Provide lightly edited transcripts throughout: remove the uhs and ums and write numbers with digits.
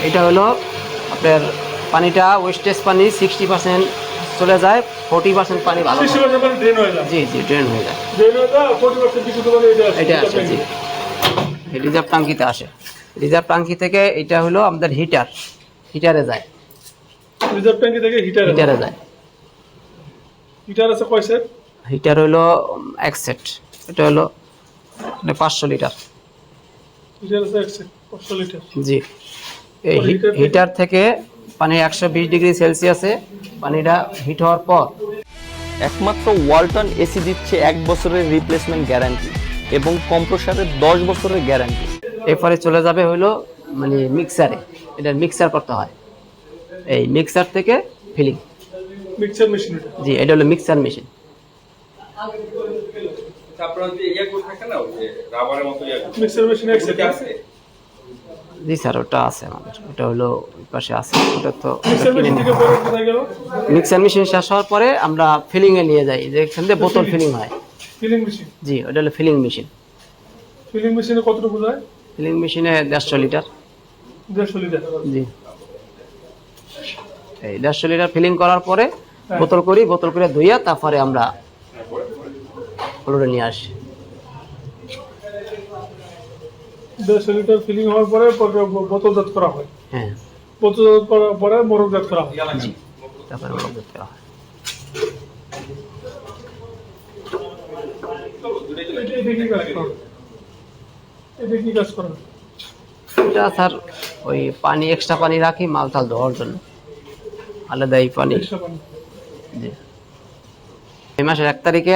এটা হলো আপনার পানিটা ওয়েস্টেজ পানি 60% চলে যায়, 40% পানি ভালো জি জি ড্রেন হয়ে যায়। এটা আছে জি, রিজার্ভ ট্যাঙ্কিতে আসে। রিজার্ভ ট্যাঙ্কি থেকে এটা হলো আমাদের হিটারে যায়। রিজার্ভ ট্যাঙ্কি থেকে হিটারে যায়। হিটার আছে কয় সেট? হিটার হলো এক সেট। এটা হলো 500 লিটার। হিটার আছে এক সেট 500 লিটার জি। এই হিটার থেকে পানি 120 ডিগ্রি সেলসিয়াসে পানিটা হিট হওয়ার পর একমাত্র ওয়ালটন এসি দিচ্ছে 1 বছরের রিপ্লেসমেন্ট গ্যারান্টি এবং কম্প্রেসরের 10 বছরের গ্যারান্টি। এরপরে চলে যাবে হলো মানে মিক্সারে, এটা মিক্সার করতে হয়। এই মিক্সার থেকে ফিলিং মিক্সার মেশিন। জি, এটা হলো মিক্সার মেশিন। আপনারা যে ইয়া করে থাকে না, ওই যে রাবারের মতো ইয়া মিক্সার মেশিন এক সেট আছে? জি স্যার, ওটা আছে আমাদের। ওটা হলো ওই পাশে আছে। ওটা তো মিক্সার মেশিন থেকে পরে কোথায় গেল? মিক্সার মেশিন শেষ হওয়ার পরে আমরা ফিলিং এ নিয়ে যাই, যেখান থেকে বোতল ফিলিং হয়। Feeling machine. জি, ওটা হলো ফিলিং মেশিন। ফিলিং মেশিনে কতটুকু যায়? ফিলিং মেশিনে 150 লিটার। 150 লিটার। জি, এই 150 লিটার ফিলিং করার পরে বোতল করে ধুইয়া তারপরে আমরা ফ্লোরে নিয়ে আসি। 150 লিটার ফিলিং হওয়ার পরে বোতলজাত করা হয়। হ্যাঁ, বোতলজাত করার পরে মোড়কজাত করা হয়। জি, তারপরে মোড়কজাত করা হয়। এটা কি কাজ করা? এটা স্যার ওই পানি এক্সট্রা পানি রাখি মালটাল ধোয়ার জন্য, আলাদা এই পানি। জি, এই মাসের 1 তারিখে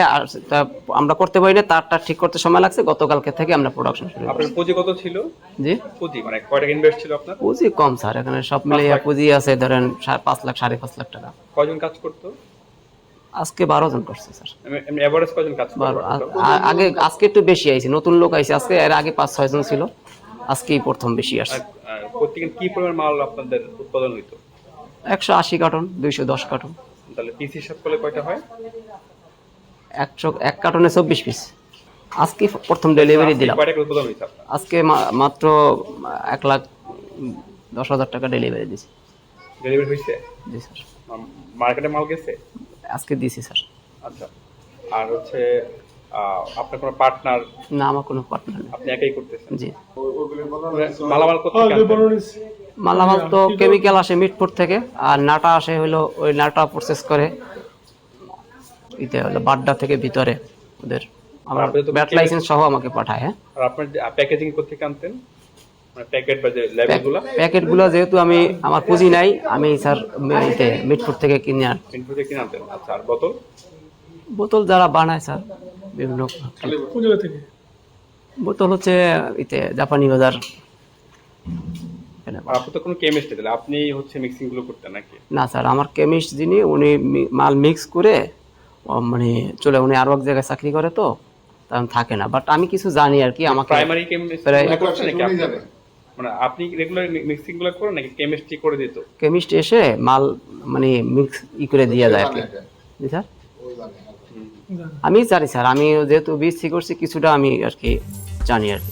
আমরা করতে পারি না, তারটা ঠিক করতে সময় লাগছে। গতকালকে থেকে আমরা প্রোডাকশন শুরু করি। আপনার পুঁজি কত ছিল? জি, পুঁজি মানে কয় টাকা ইনভেস্ট ছিল আপনার? পুঁজি কম স্যার, এখানে সব মিলিয়ে পুঁজি আছে ধরেন 5 লাখ 5.5 লাখ টাকা। কয়জন কাজ করতো? আজকে 12 জন করছে স্যার। এমনি এভারেজ কয়জন কাজ করতো? আগে আজকে একটু বেশি আইছে, নতুন লোক আইছে আজকে। এর আগে 5-6 জন ছিল, আজকেই প্রথম বেশি আসছে। প্রত্যেকদিন কি পরিমাণ মাল আপনাদের উৎপাদন হইতো? 180 কার্টন, 210 কার্টন। তাহলে পিস হিসাব করলে কয়টা হয়? 1 কার্টনে 24 পিস। আজকে প্রথম ডেলিভারি দিলাম। কয় টাকা উৎপাদন হইছে আপনার? আজকে মাত্র 1,10,000 টাকা ডেলিভারি দিছি। ডেলিভারি হইছে? জি স্যার। মার্কেটে মাল গেছে? আজকে দিছি স্যার। আচ্ছা। আর হচ্ছে আপনার কোনো পার্টনার? না, আমার কোনো পার্টনার নেই। আপনি একাই করতেছেন? জি। মালামাল কোথায় আনতেন? মালামাল তো কেমিক্যাল আসে মিটফুট থেকে, আর নাটা আসে হলো ওই নাটা প্রসেস করে ইতে হলো বাড্ডা থেকে ভিতরে ওদের আমার ব্যাট লাইসেন্স সহ আমাকে পাঠায়। হ্যাঁ। আর আপনার প্যাকেজিং কোথেকে আনতেন? মানে প্যাকেট বা যে লেবেলগুলো? প্যাকেটগুলো যেহেতু আমার পুঁজি নাই, আমি স্যার ইতে মিটফুট থেকে কিনে আনতেন। আচ্ছা, আর বোতল যারা বানায় স্যার বিভিন্ন থেকে বোতল হচ্ছে ইতে জাপানি বাজার। আপনি তো কোনো কেমিস্ট, তাহলে আপনি হচ্ছে মিক্সিং গুলো করতেন নাকি? না স্যার, আমার কেমিস্ট যিনি, উনি মাল মিক্স করে মানে চলে, উনি আরো এক জায়গায় চাকরি করে তো তখন থাকে না। বাট আমি কিছু জানি আর কি। আমাকে প্রাইমারি কেমিস্ট করছেন নাকি আপনি? মানে আপনি রেগুলার মিক্সিং গুলো করেন নাকি কেমিস্ট্রি করে দিত? কেমিস্ট এসে মাল মানে মিক্স করে দিয়ে যায় আর কি। জি স্যার, আমি জানি স্যার। আমি যেহেতু বিএসসি করছি, কিছুটা আমি আর কি জানি আর কি।